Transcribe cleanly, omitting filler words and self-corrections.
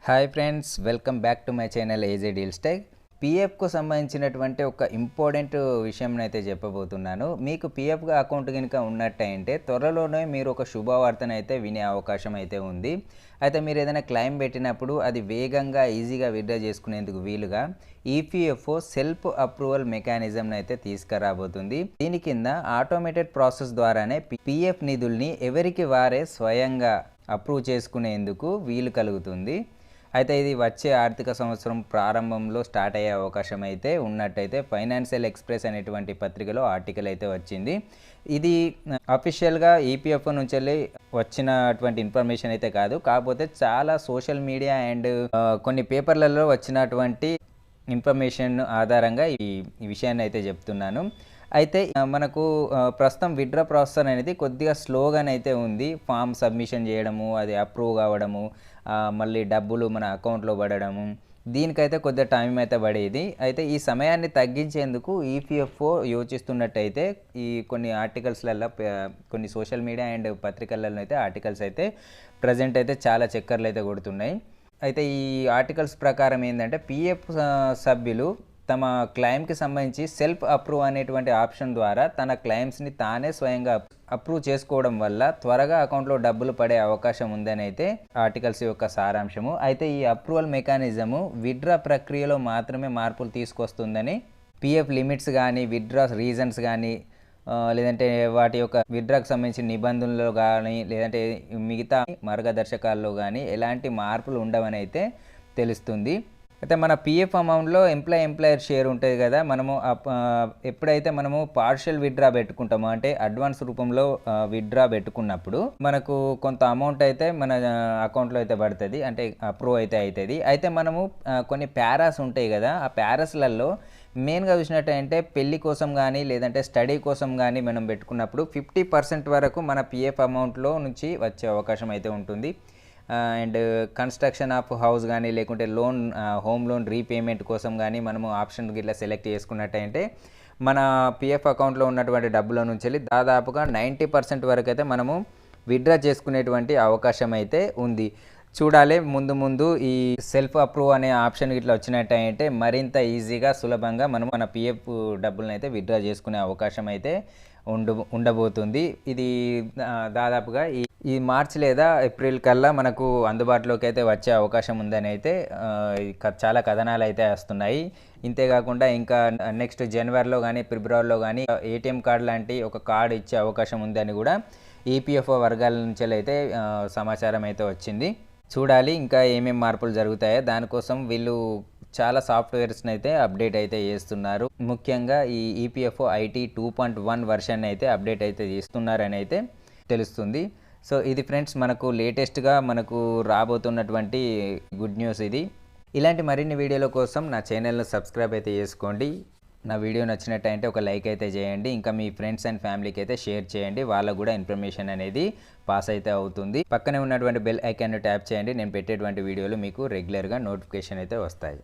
Hi friends, welcome back to my channel AJ deals tech. పీఎఫ్కు సంబంధించినటువంటి ఒక important విషయం అయితే చెప్పబోతున్నాను. మీకు పీఎఫ్ అకౌంట్ కనుక ఉన్నట్టయితే త్వరలోనే మీరు ఒక శుభవార్తను అయితే వినే అవకాశం అయితే ఉంది. అయితే మీరు ఏదైనా క్లెయిమ్ పెట్టినప్పుడు అది వేగంగా ఈజీగా విత్డ్రా చేసుకునేందుకు వీలుగా ఈపీఎఫ్ఓ సెల్ఫ్ అప్రూవల్ మెకానిజం అయితే తీసుకురాబోతుంది. దీని కింద ఆటోమేటెడ్ ప్రాసెస్ ద్వారానే పీఎఫ్ నిధుల్ని ఎవరికి వారే స్వయంగా అప్రూవ్ చేసుకునేందుకు వీలు కలుగుతుంది. అయితే ఇది వచ్చే ఆర్థిక సంవత్సరం ప్రారంభంలో స్టార్ట్ అయ్యే అవకాశం అయితే ఉన్నట్టయితే ఫైనాన్షియల్ ఎక్స్ప్రెస్ అనేటువంటి పత్రికలో ఆర్టికల్ అయితే వచ్చింది. ఇది అఫీషియల్గా ఈపీఎఫ్ఓ నుంచి వెళ్ళి వచ్చినటువంటి ఇన్ఫర్మేషన్ అయితే కాదు, కాకపోతే చాలా సోషల్ మీడియా అండ్ కొన్ని పేపర్లలో వచ్చినటువంటి ఇన్ఫర్మేషన్ ఆధారంగా ఈ విషయాన్ని అయితే చెప్తున్నాను. అయితే మనకు ప్రస్తుతం విత్డ్రా ప్రాసెస్ అనేది కొద్దిగా స్లోగానైతే ఉంది. ఫామ్ సబ్మిషన్ చేయడము, అది అప్రూవ్ కావడము, మళ్ళీ డబ్బులు మన అకౌంట్లో పడడము, దీనికైతే కొద్దిగా టైం అయితే పడేది. అయితే ఈ సమయాన్ని తగ్గించేందుకు ఈపీఎఫ్ఓ యోచిస్తున్నట్టయితే ఈ కొన్ని ఆర్టికల్స్లలో, కొన్ని సోషల్ మీడియా అండ్ పత్రికలలో అయితే ఆర్టికల్స్ అయితే ప్రజెంట్ అయితే చాలా చక్కర్లు అయితే కొడుతున్నాయి. అయితే ఈ ఆర్టికల్స్ ప్రకారం ఏంటంటే పీఎఫ్ సభ్యులు తమ క్లెయిమ్కి సంబంధించి సెల్ఫ్ అప్రూవ్ అనేటువంటి ఆప్షన్ ద్వారా తన క్లెయిమ్స్ని తానే స్వయంగా అప్రూవ్ చేసుకోవడం వల్ల త్వరగా అకౌంట్లో డబ్బులు పడే అవకాశం ఉందని అయితే ఆర్టికల్స్ యొక్క సారాంశము. అయితే ఈ అప్రూవల్ మెకానిజము విత్డ్రా ప్రక్రియలో మాత్రమే మార్పులు తీసుకొస్తుందని, పీఎఫ్ లిమిట్స్ కానీ, విత్డ్రా రీజన్స్ కానీ, లేదంటే వాటి యొక్క విత్డ్రాకి సంబంధించిన నిబంధనలు కానీ, లేదంటే మిగతా మార్గదర్శకాల్లో కానీ ఎలాంటి మార్పులు ఉండవని అయితే తెలుస్తుంది. అయితే మన పీఎఫ్ అమౌంట్లో ఎంప్లాయర్ షేర్ ఉంటుంది కదా, మనము ఎప్పుడైతే మనము పార్షియల్ విత్డ్రా పెట్టుకుంటామో, అంటే అడ్వాన్స్ రూపంలో విత్డ్రా పెట్టుకున్నప్పుడు మనకు కొంత అమౌంట్ అయితే మన అకౌంట్లో అయితే పడుతుంది, అంటే అప్రూవ్ అయితే అవుతుంది. అయితే మనము కొన్ని ప్యారాస్ ఉంటాయి కదా, ఆ ప్యారాస్లలో మెయిన్గా చూసినట్టయితే పెళ్లి కోసం కానీ, లేదంటే స్టడీ కోసం కానీ మనం పెట్టుకున్నప్పుడు 50% వరకు మన పీఎఫ్ అమౌంట్లో నుంచి వచ్చే అవకాశం అయితే ఉంటుంది. అండ్ కన్స్ట్రక్షన్ ఆఫ్ హౌస్ కానీ, లేకుంటే హోమ్ లోన్ రీపేమెంట్ కోసం కానీ మనము ఆప్షన్ ఇట్లా సెలెక్ట్ చేసుకున్నట్టయితే మన పీఎఫ్ అకౌంట్లో ఉన్నటువంటి డబ్బుల నుంచి వెళ్ళి దాదాపుగా 90% వరకు అయితే మనము విత్డ్రా చేసుకునేటువంటి అవకాశం అయితే ఉంది. చూడాలి ముందు ఈ సెల్ఫ్ అప్రూవ్ అనే ఆప్షన్ ఇట్లా వచ్చినట్టయితే మరింత ఈజీగా, సులభంగా మనం మన పీఎఫ్ డబ్బులను అయితే విత్డ్రా చేసుకునే అవకాశం అయితే ఉండబోతుంది. ఇది దాదాపుగా ఈ మార్చ్ లేదా ఏప్రిల్ కల్లా మనకు అందుబాటులోకి అయితే వచ్చే అవకాశం ఉందని అయితే చాలా కథనాలు అయితే వస్తున్నాయి. ఇంతేకాకుండా ఇంకా నెక్స్ట్ జనవరిలో కానీ, ఫిబ్రవరిలో కానీ ఏటీఎం కార్డు లాంటి ఒక కార్డు ఇచ్చే అవకాశం ఉందని కూడా ఈపీఎఫ్ఓ వర్గాల నుంచి అయితే సమాచారం అయితే వచ్చింది. చూడాలి ఇంకా ఏమేమి మార్పులు జరుగుతాయో. దానికోసం వీళ్ళు చాలా సాఫ్ట్వేర్స్ని అయితే అప్డేట్ అయితే చేస్తున్నారు. ముఖ్యంగా ఈ ఈపీఎఫ్ఓ ఐటీ 2.1 వర్షన్ అయితే అప్డేట్ అయితే చేస్తున్నారని అయితే తెలుస్తుంది. సో ఇది ఫ్రెండ్స్, మనకు లేటెస్ట్గా మనకు రాబోతున్నటువంటి గుడ్ న్యూస్ ఇది. ఇలాంటి మరిన్ని వీడియోల కోసం నా ఛానల్ను సబ్స్క్రైబ్ అయితే చేసుకోండి. నా వీడియో నచ్చినట్టయితే ఒక లైక్ అయితే చేయండి. ఇంకా మీ ఫ్రెండ్స్ అండ్ ఫ్యామిలీకి అయితే షేర్ చేయండి, వాళ్ళకు కూడా ఇన్ఫర్మేషన్ అనేది పాస్ అయితే అవుతుంది. పక్కనే ఉన్నటువంటి బెల్ ఐకాన్ను ట్యాప్ చేయండి. నేను పెట్టేటువంటి వీడియోలు మీకు రెగ్యులర్గా నోటిఫికేషన్ అయితే వస్తాయి.